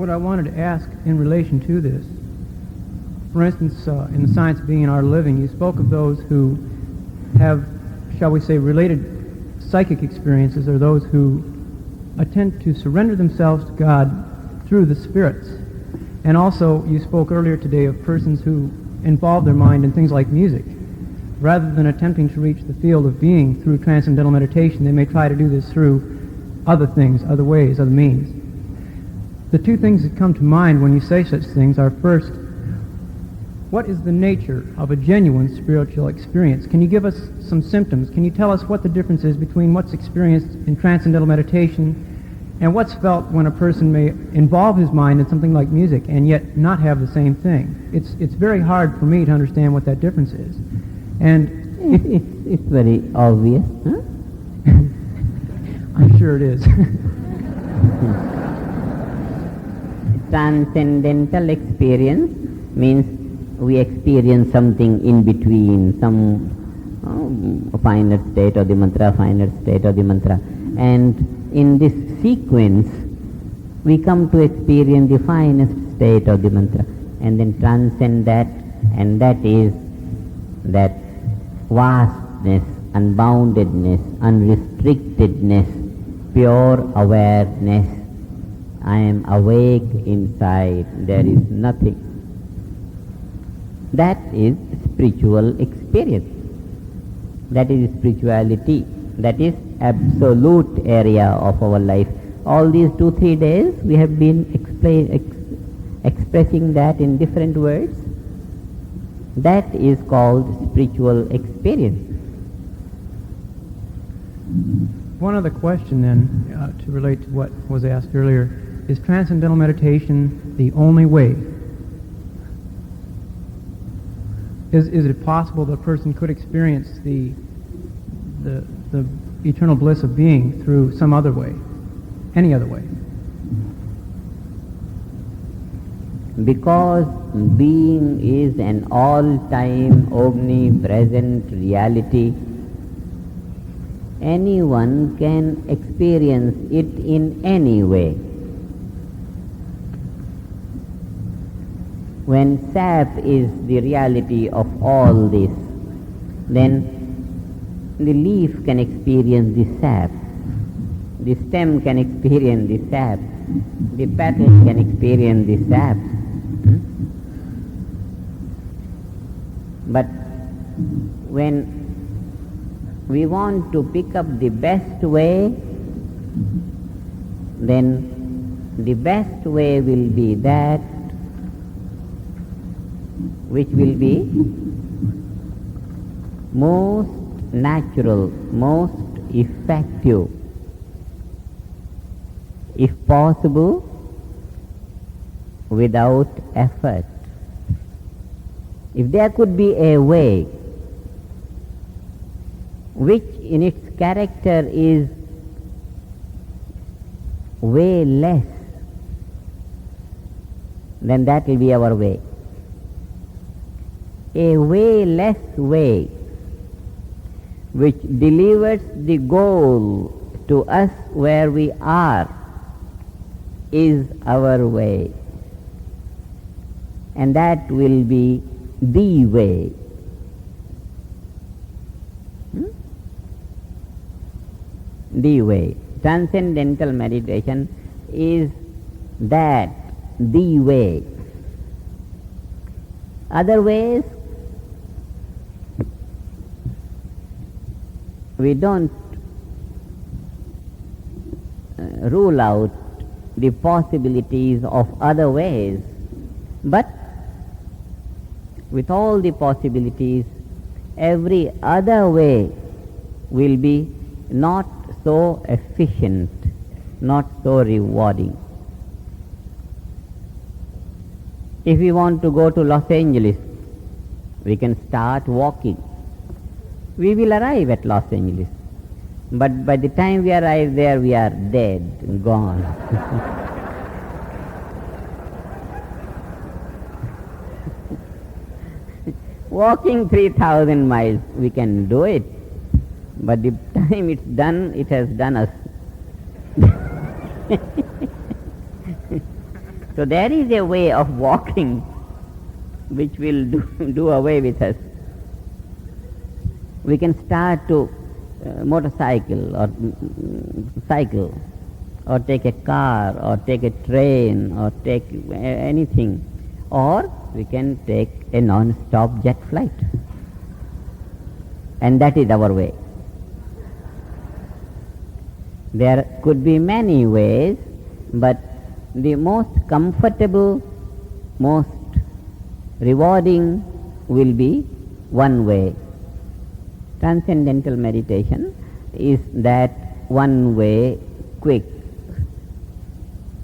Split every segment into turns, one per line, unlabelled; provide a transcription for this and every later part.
what I wanted to ask in relation to this, for instance, in the science of being and art of living, you spoke of those who have, shall we say, related psychic experiences, or those who attempt to surrender themselves to God through the spirits. And also, you spoke earlier today of persons who involve their mind in things like music. Rather than attempting to reach the field of being through transcendental meditation, they may try to do this through other things, other ways, other means. The two things that come to mind when you say such things are, first, what is the nature of a genuine spiritual experience? Can you give us some symptoms? Can you tell us what the difference is between what's experienced in transcendental meditation and what's felt when a person may involve his mind in something like music and yet not have the same thing? It's very hard for me to understand what that difference is. And
it's very obvious, huh?
I'm sure it is.
Transcendental experience means we experience something in between, some finer state of the mantra, finer state of the mantra. And in this sequence, we come to experience the finest state of the mantra and then transcend that, and that is that vastness, unboundedness, unrestrictedness, pure awareness. I am awake inside, there is nothing. That is spiritual experience. That is spirituality. That is absolute area of our life. All these 2-3 days we have been expressing that in different words. That is called spiritual experience.
One other question then, to relate to what was asked earlier, is transcendental meditation the only way? Is it possible that a person could experience the eternal bliss of being through some other way, any other way?
Because being is an all-time, omnipresent reality, anyone can experience it in any way. When sap is the reality of all this, then the leaf can experience the sap, the stem can experience the sap, the petal can experience the sap. But when we want to pick up the best way, then the best way will be that which will be most natural, most effective, if possible, without effort. If there could be a way which in its character is way less, then that will be our way. A way less way which delivers the goal to us where we are is our way, and that will be the way. The way. Transcendental meditation is that, the way. Other ways, we don't rule out the possibilities of other ways, but with all the possibilities, every other way will be not so efficient, not so rewarding. If we want to go to Los Angeles, we can start walking. We will arrive at Los Angeles, but by the time we arrive there, we are dead, gone. Walking 3,000 miles, we can do it, but the time it's done, it has done us. So there is a way of walking which will do away with us. We can start to motorcycle or cycle or take a car or take a train or take anything, or we can take a non-stop jet flight, and that is our way. There could be many ways, but the most comfortable, most rewarding will be one way. Transcendental meditation is that one way, quick.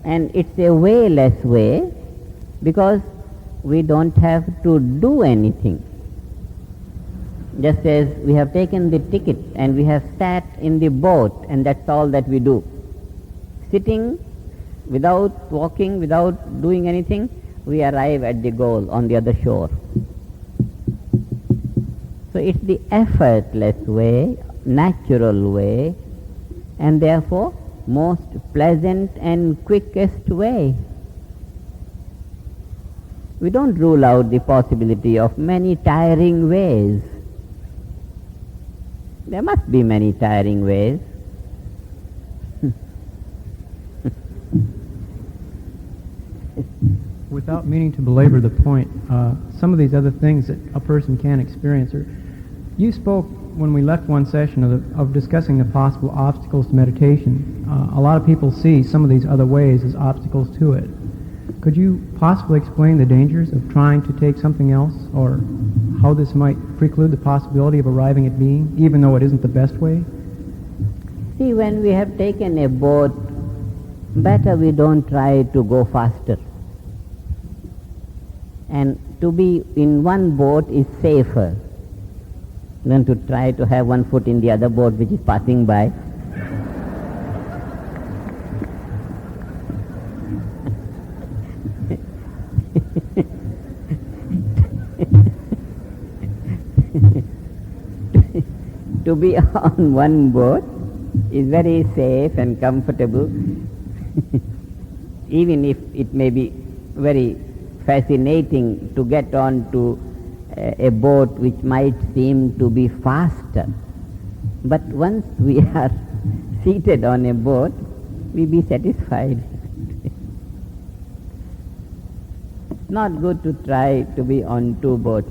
And it's a wayless way because we don't have to do anything. Just as we have taken the ticket and we have sat in the boat, and that's all that we do. Sitting without walking, without doing anything, we arrive at the goal on the other shore. So it's the effortless way, natural way, and therefore most pleasant and quickest way. We don't rule out the possibility of many tiring ways. There must be many tiring ways.
Without meaning to belabor the point, some of these other things that a person can experience are, you spoke when we left one session of discussing the possible obstacles to meditation. A lot of people see some of these other ways as obstacles to it. Could you possibly explain the dangers of trying to take something else, or how this might preclude the possibility of arriving at being, even though it isn't the best way?
See, when we have taken a boat, better we don't try to go faster. And to be in one boat is safer than to try to have one foot in the other boat which is passing by. To be on one boat is very safe and comfortable, even if it may be very fascinating to get on to a boat which might seem to be faster. But once we are seated on a boat, we be satisfied. Not good to try to be on two boats.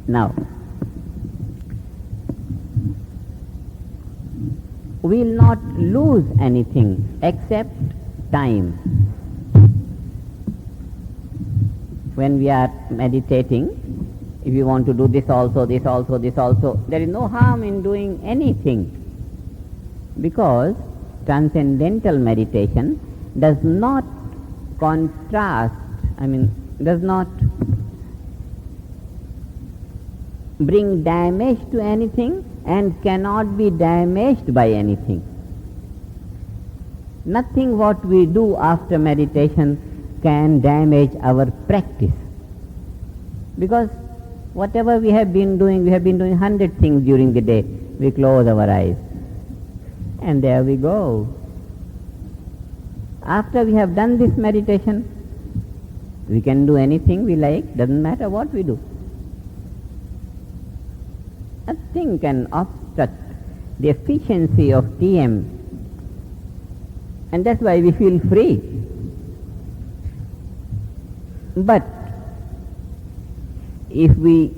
Now, we will not lose anything except time. When we are meditating, if you want to do this also, this also, this also, there is no harm in doing anything, because transcendental meditation does not contrast, does not bring damage to anything and cannot be damaged by anything. Nothing what we do after meditation can damage our practice, because whatever we have been doing 100 things during the day. We close our eyes and there we go. After we have done this meditation, we can do anything we like, doesn't matter what we do. Nothing can obstruct the efficiency of TM, and that's why we feel free. But if we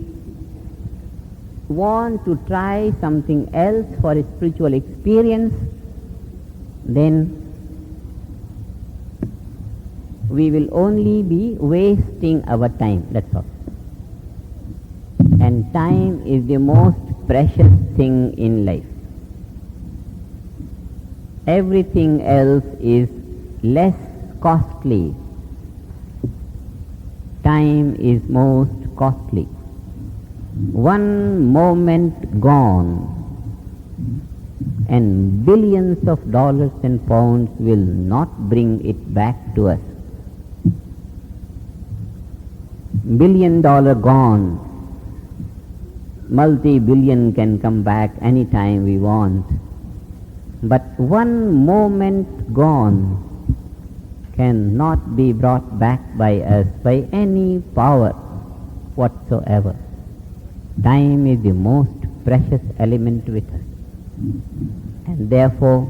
want to try something else for a spiritual experience, then we will only be wasting our time, that's all. And time is the most precious thing in life. Everything else is less costly. Time is most costly. One moment gone, and billions of dollars and pounds will not bring it back to us. $1 billion gone, multi-billion can come back any time we want. But one moment gone, cannot be brought back by us by any power whatsoever. Time is the most precious element with us, and therefore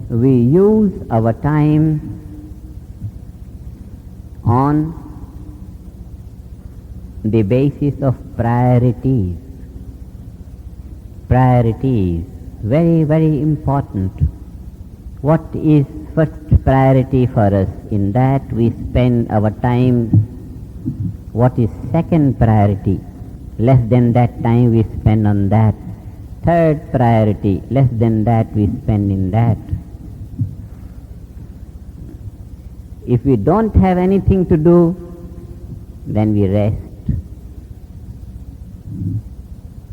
we use our time on the basis of priorities. Priorities, very, very important. What is first priority for us? In that we spend our time. What is second priority? Less than that time we spend on that. Third priority, less than that we spend in that. If we don't have anything to do, then we rest.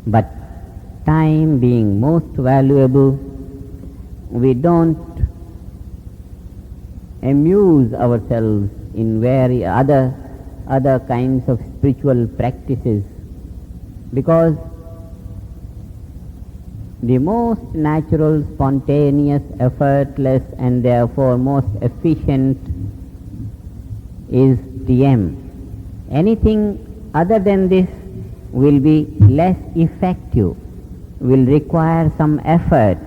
But time being most valuable, we don't amuse ourselves in very other kinds of spiritual practices, because the most natural, spontaneous, effortless, and therefore most efficient is TM. Anything other than this will be less effective, will require some effort,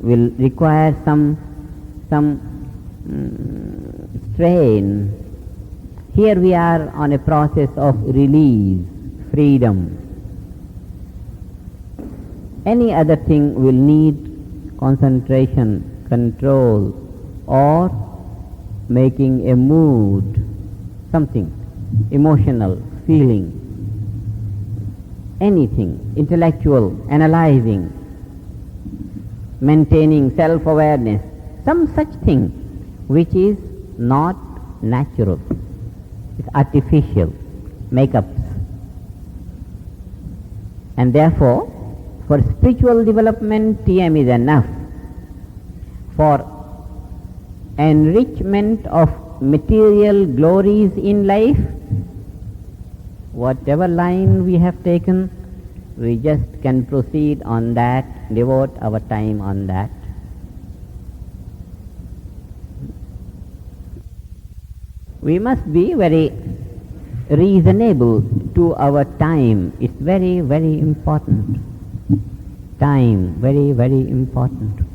will require some strain. Here we are on a process of release, freedom. Any other thing will need concentration, control, or making a mood, something emotional, feeling, anything, intellectual, analyzing, maintaining self-awareness, some such thing which is not natural. It's artificial, make-ups. And therefore, for spiritual development, TM is enough. For enrichment of material glories in life, whatever line we have taken, we just can proceed on that, devote our time on that. We must be very reasonable to our time. It's very, very important. Time, very, very important.